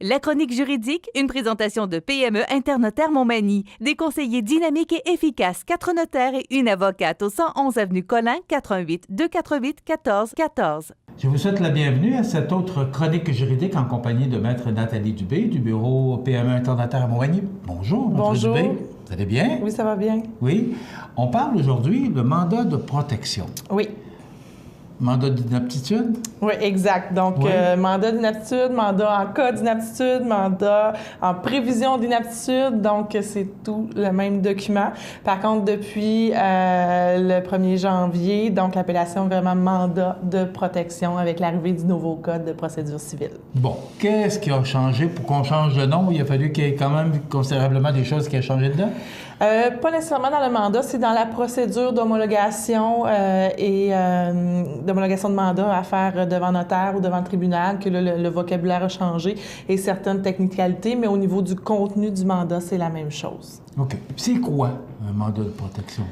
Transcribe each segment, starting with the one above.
La chronique juridique, une présentation de PME Internotaire Montmagny, des conseillers dynamiques et efficaces, 4 notaires et une avocate au 111 avenue Collin, 88 248 14 14. Je vous souhaite la bienvenue à cette autre chronique juridique en compagnie de Maître Nathalie Dubé du bureau PME Internotaire à Montmagny. Bonjour, Maître Bonjour. Dubé. Vous allez bien? Oui, ça va bien. Oui. On parle aujourd'hui de mandat de protection. Oui. Mandat d'inaptitude? Oui, exact. Donc, Oui. mandat d'inaptitude, mandat en cas d'inaptitude, mandat en prévision d'inaptitude. Donc, c'est tout le même document. Par contre, depuis le 1er janvier, donc l'appellation est vraiment mandat de protection avec l'arrivée du nouveau code de procédure civile. Bon, qu'est-ce qui a changé pour qu'on change de nom? Il a fallu qu'il y ait quand même considérablement des choses qui ont changé dedans? Pas nécessairement dans le mandat, c'est dans la procédure d'homologation d'homologation de mandat à faire devant notaire ou devant le tribunal que le vocabulaire a changé et certaines technicalités, mais au niveau du contenu du mandat, c'est la même chose. OK. C'est quoi un mandat de protection?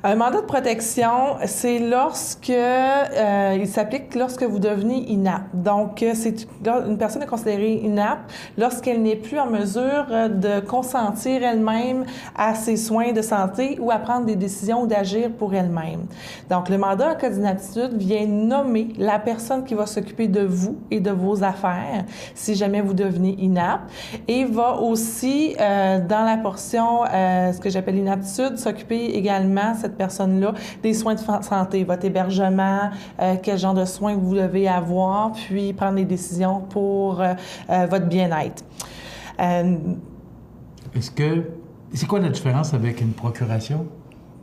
Un mandat de protection, c'est il s'applique lorsque vous devenez inapte. Donc, une personne est considérée inapte lorsqu'elle n'est plus en mesure de consentir elle-même à ses soins de santé ou à prendre des décisions ou d'agir pour elle-même. Donc, le mandat en cas d'inaptitude vient nommer la personne qui va s'occuper de vous et de vos affaires si jamais vous devenez inapte et va aussi, dans la portion, ce que j'appelle l'inaptitude, s'occuper également, cette personne-là, des soins de santé, votre hébergement, quel genre de soins vous devez avoir, puis prendre des décisions pour votre bien-être. C'est quoi la différence avec une procuration?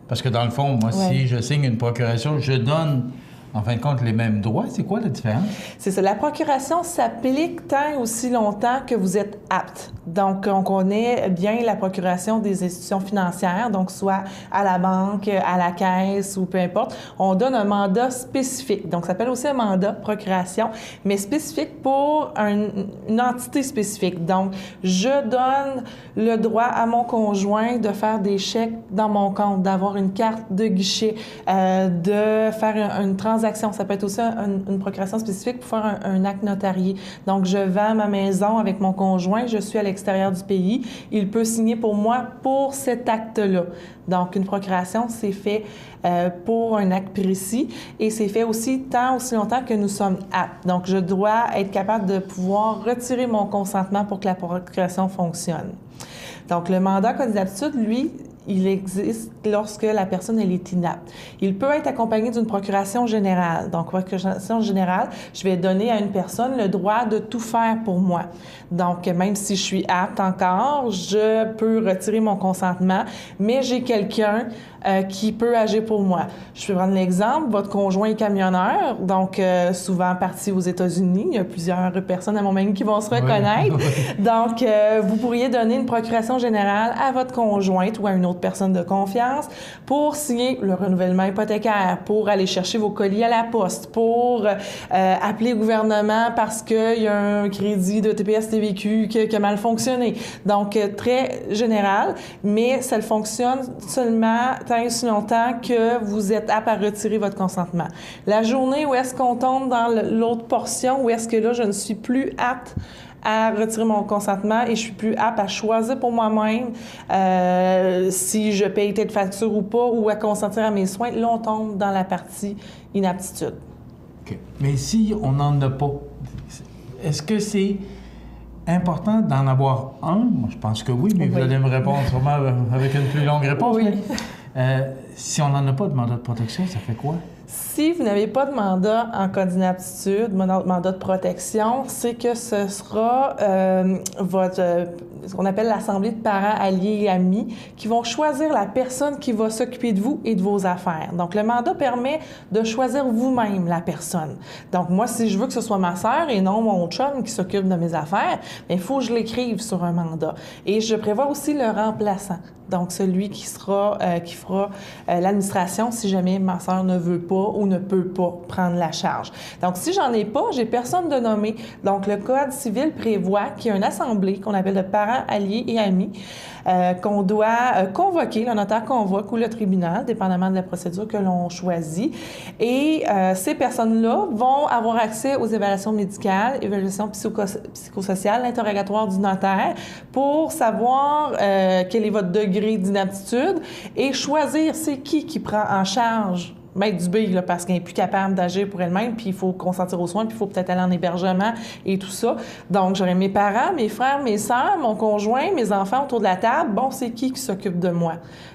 Parce que dans le fond, moi, si je signe une procuration, je donne, en fin de compte, les mêmes droits. C'est quoi la différence? C'est ça. La procuration s'applique tant aussi longtemps que vous êtes apte. Donc, on connaît bien la procuration des institutions financières, donc soit à la banque, à la caisse ou peu importe. On donne un mandat spécifique. Donc, ça s'appelle aussi un mandat procuration, mais spécifique pour une entité spécifique. Donc, je donne le droit à mon conjoint de faire des chèques dans mon compte, d'avoir une carte de guichet, de faire une transaction. Ça peut être aussi une procuration spécifique pour faire un acte notarié. Donc, je vends ma maison avec mon conjoint, je suis à l'extérieur du pays. Il peut signer pour moi pour cet acte-là. Donc, une procuration, c'est fait pour un acte précis et c'est fait aussi tant aussi longtemps que nous sommes aptes. Donc, je dois être capable de pouvoir retirer mon consentement pour que la procuration fonctionne. Donc, le mandat en cas d'inaptitude, lui, il existe lorsque la personne elle est inapte. Il peut être accompagné d'une procuration générale. Donc, procuration générale, je vais donner à une personne le droit de tout faire pour moi. Donc, même si je suis apte encore, je peux retirer mon consentement, mais j'ai quelqu'un qui peut agir pour moi. Je peux prendre l'exemple, votre conjoint est camionneur, donc souvent parti aux États-Unis. Il y a plusieurs personnes à Montmagny qui vont se reconnaître. Donc, vous pourriez donner une procuration générale à votre conjointe ou à une autre personne de confiance pour signer le renouvellement hypothécaire, pour aller chercher vos colis à la poste, pour appeler le gouvernement parce qu'il y a un crédit de TPS-TVQ qui a mal fonctionné. Donc, très général, mais ça fonctionne seulement tant aussi longtemps que vous êtes apte à retirer votre consentement. La journée où est-ce qu'on tombe dans l'autre portion, où est-ce que là, je ne suis plus apte à retirer mon consentement et je suis plus apte à choisir pour moi-même si je paye telle facture ou pas, ou à consentir à mes soins, là, on tombe dans la partie inaptitude. OK. Mais si on n'en a pas, est-ce que c'est important d'en avoir un? Moi, je pense que oui, mais vous allez me répondre sûrement avec une plus longue réponse. Oui. Si on n'en a pas de mandat de protection, ça fait quoi? Si vous n'avez pas de mandat en cas d'inaptitude, mandat de protection, c'est que ce sera ce qu'on appelle l'assemblée de parents, alliés et amis, qui vont choisir la personne qui va s'occuper de vous et de vos affaires. Donc, le mandat permet de choisir vous-même la personne. Donc, moi, si je veux que ce soit ma sœur et non mon chum qui s'occupe de mes affaires, il faut que je l'écrive sur un mandat. Et je prévois aussi le remplaçant. Donc, celui qui fera l'administration si jamais ma sœur ne veut pas ou ne peut pas prendre la charge. Donc, si j'en ai pas, j'ai personne de nommé. Donc, le Code civil prévoit qu'il y a une assemblée qu'on appelle de parents, alliés et amis, qu'on doit convoquer, le notaire convoque ou le tribunal, dépendamment de la procédure que l'on choisit. Et ces personnes-là vont avoir accès aux évaluations médicales, évaluations psychosociales, l'interrogatoire du notaire pour savoir quel est votre degré d'inaptitude et choisir c'est qui prend en charge Maître Dubé, là, parce qu'elle n'est plus capable d'agir pour elle-même, puis il faut consentir aux soins, puis il faut peut-être aller en hébergement et tout ça. Donc, j'aurais mes parents, mes frères, mes sœurs, mon conjoint, mes enfants autour de la table. Bon, c'est qui s'occupe de moi?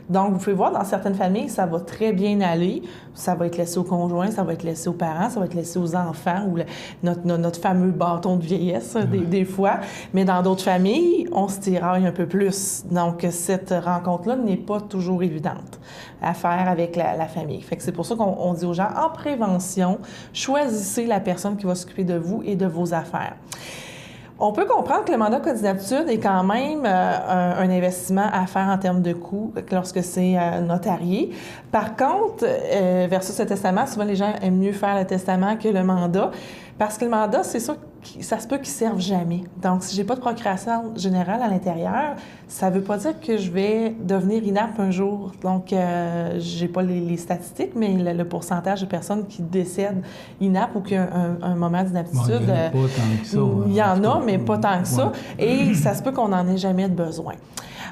Donc, vous pouvez voir, dans certaines familles, ça va très bien aller. Ça va être laissé au conjoint, ça va être laissé aux parents, ça va être laissé aux enfants ou notre fameux bâton de vieillesse, des fois. Mais dans d'autres familles, on se tiraille un peu plus. Donc, cette rencontre-là n'est pas toujours évidente à faire avec la famille. Fait que c'est pour ça qu'on dit aux gens, en prévention, choisissez la personne qui va s'occuper de vous et de vos affaires. On peut comprendre que le mandat code d'inaptitude est quand même un investissement à faire en termes de coûts lorsque c'est notarié. Par contre, versus le testament, souvent les gens aiment mieux faire le testament que le mandat, parce que le mandat, c'est sûr que ça se peut qu'il ne serve jamais. Donc, si j'ai pas de procuration générale à l'intérieur, ça veut pas dire que je vais devenir inapte un jour. Donc, j'ai pas les statistiques, mais le pourcentage de personnes qui décèdent inaptes ou qui ont un moment d'inaptitude, il y en a pas tant que ça. Il y en a, mais pas tant que ça. Et ça se peut qu'on n'en ait jamais de besoin.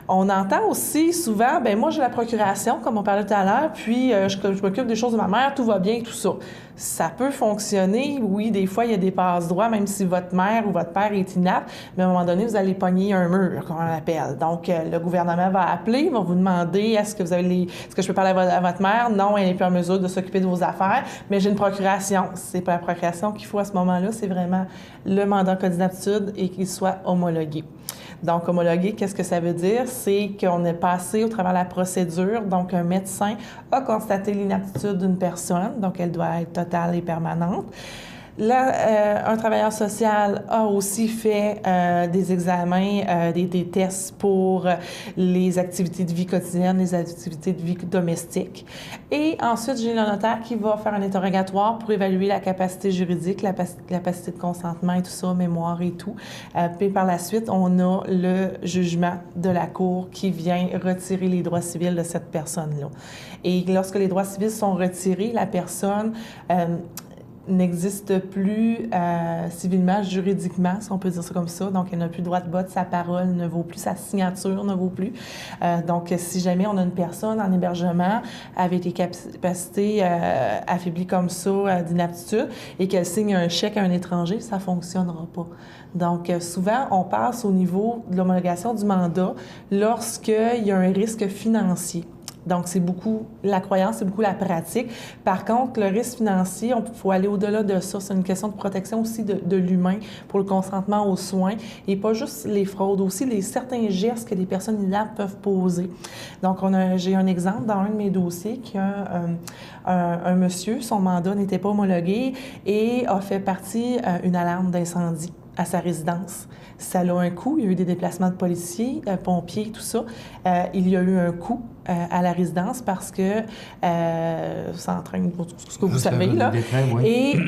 On entend aussi souvent, bien moi j'ai la procuration, comme on parlait tout à l'heure, puis je m'occupe des choses de ma mère, tout va bien, tout ça. Ça peut fonctionner, oui, des fois il y a des passe-droits, même si votre mère ou votre père est inapte, mais à un moment donné, vous allez pogner un mur, comme on l'appelle. Donc, le gouvernement va appeler, va vous demander, est-ce que je peux parler à votre mère? Non, elle n'est plus en mesure de s'occuper de vos affaires, mais j'ai une procuration. C'est pas la procuration qu'il faut à ce moment-là, c'est vraiment le mandat code d'inaptitude et qu'il soit homologué. Donc, homologué, qu'est-ce que ça veut dire? C'est qu'on est passé au travers de la procédure. Donc, un médecin a constaté l'inaptitude d'une personne, donc elle doit être totale et permanente. Là, un travailleur social a aussi fait des examens, des tests pour les activités de vie quotidienne, les activités de vie domestique. Et ensuite, j'ai le notaire qui va faire un interrogatoire pour évaluer la capacité juridique, la capacité de consentement et tout ça, mémoire et tout. Puis par la suite, on a le jugement de la Cour qui vient retirer les droits civils de cette personne-là. Et lorsque les droits civils sont retirés, la personne n'existe plus civilement, juridiquement, si on peut dire ça comme ça. Donc, elle n'a plus le droit de vote, sa parole ne vaut plus, sa signature ne vaut plus. Donc, si jamais on a une personne en hébergement avec des capacités affaiblies comme ça, d'inaptitude, et qu'elle signe un chèque à un étranger, ça ne fonctionnera pas. Donc, souvent, on passe au niveau de l'homologation du mandat lorsqu'il y a un risque financier. Donc, c'est beaucoup la croyance, c'est beaucoup la pratique. Par contre, le risque financier, il faut aller au-delà de ça. C'est une question de protection aussi de l'humain pour le consentement aux soins et pas juste les fraudes, aussi certains gestes que les personnes inaptes peuvent poser. Donc, j'ai un exemple dans un de mes dossiers qui a un monsieur, son mandat n'était pas homologué et a fait partie une alarme d'incendie à sa résidence. Ça a un coût. Il y a eu des déplacements de policiers, pompiers, tout ça. Il y a eu un coût à la résidence parce que ça entraîne ce que vous savez, là. Décret, oui. Et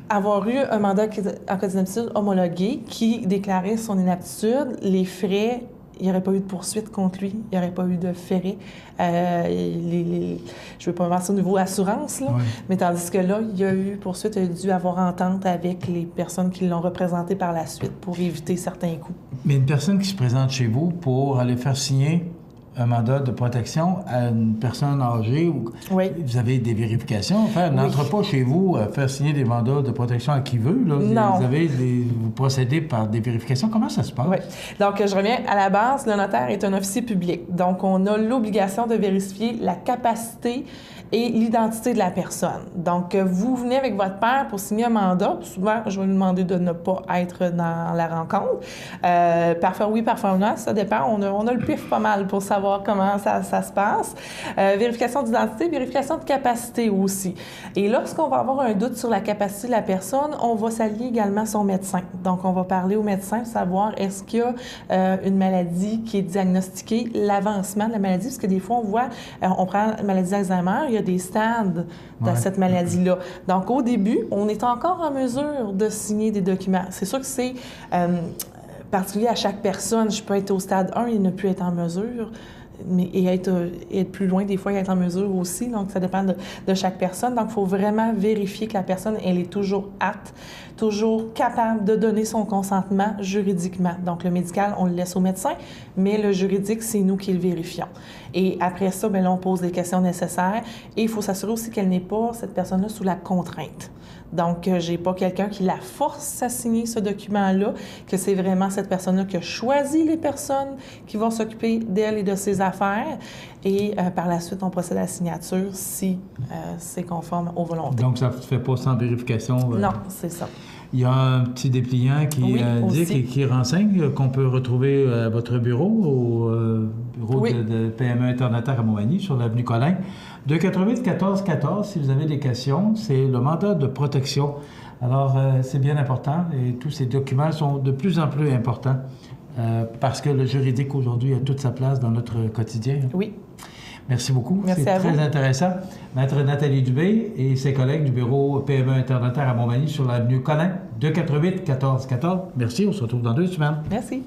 avoir eu un mandat en code d'inaptitude homologué qui déclarait son inaptitude, les frais, il n'y aurait pas eu de poursuite contre lui, il n'y aurait pas eu de ferrets. Je ne veux pas avancer au niveau assurance, là, oui. Mais tandis que là, il y a eu poursuite, il a dû avoir entente avec les personnes qui l'ont représenté par la suite pour éviter certains coûts. Mais une personne qui se présente chez vous pour aller faire signer un mandat de protection à une personne âgée, oui. Vous avez des vérifications à faire. N'entre pas chez vous à faire signer des mandats de protection à qui veut. Là. Non. Vous procédez par des vérifications. Comment ça se passe? Oui. Donc, je reviens à la base. Le notaire est un officier public. Donc, on a l'obligation de vérifier la capacité et l'identité de la personne. Donc, vous venez avec votre père pour signer un mandat. Souvent, je vais lui demander de ne pas être dans la rencontre. Parfois oui, parfois non, ça dépend. On a le pif pas mal pour savoir comment ça se passe. Vérification d'identité, vérification de capacité aussi. Et lorsqu'on va avoir un doute sur la capacité de la personne, on va s'allier également à son médecin. Donc, on va parler au médecin, savoir est-ce qu'il y a une maladie qui est diagnostiquée, l'avancement de la maladie, parce que des fois, on voit, on prend la maladie d'Alzheimer, il y a a des stades de Ouais. cette maladie-là. Donc, au début, on est encore en mesure de signer des documents. C'est sûr que c'est particulier à chaque personne. Je peux être au stade 1 et ne plus être en mesure, mais être plus loin, des fois, et être en mesure aussi. Donc, ça dépend de chaque personne. Donc, il faut vraiment vérifier que la personne, elle est toujours apte, toujours capable de donner son consentement juridiquement. Donc, le médical, on le laisse au médecin, mais le juridique, c'est nous qui le vérifions. Et après ça, bien là, on pose les questions nécessaires et il faut s'assurer aussi qu'elle n'est pas, cette personne-là, sous la contrainte. Donc, j'ai pas quelqu'un qui la force à signer ce document-là, que c'est vraiment cette personne-là qui a choisi les personnes qui vont s'occuper d'elle et de ses affaires. Et par la suite, on procède à la signature si c'est conforme aux volontés. Donc, ça ne se fait pas sans vérification? Non, c'est ça. Il y a un petit dépliant qui Oui, indique aussi. et qui renseigne qu'on peut retrouver à votre bureau, au bureau Oui. de PME Internotaire à Montmagny, sur l'avenue Colin. 248-1414, si vous avez des questions, c'est le mandat de protection. Alors, c'est bien important et tous ces documents sont de plus en plus importants parce que le juridique aujourd'hui a toute sa place dans notre quotidien. Oui. Merci beaucoup. Merci C'est à très vous. intéressant. Maître Nathalie Dubé et ses collègues du bureau PME Internotaire à Montmagny sur l'avenue Colin, 248-1414. Merci, on se retrouve dans 2 semaines. Merci.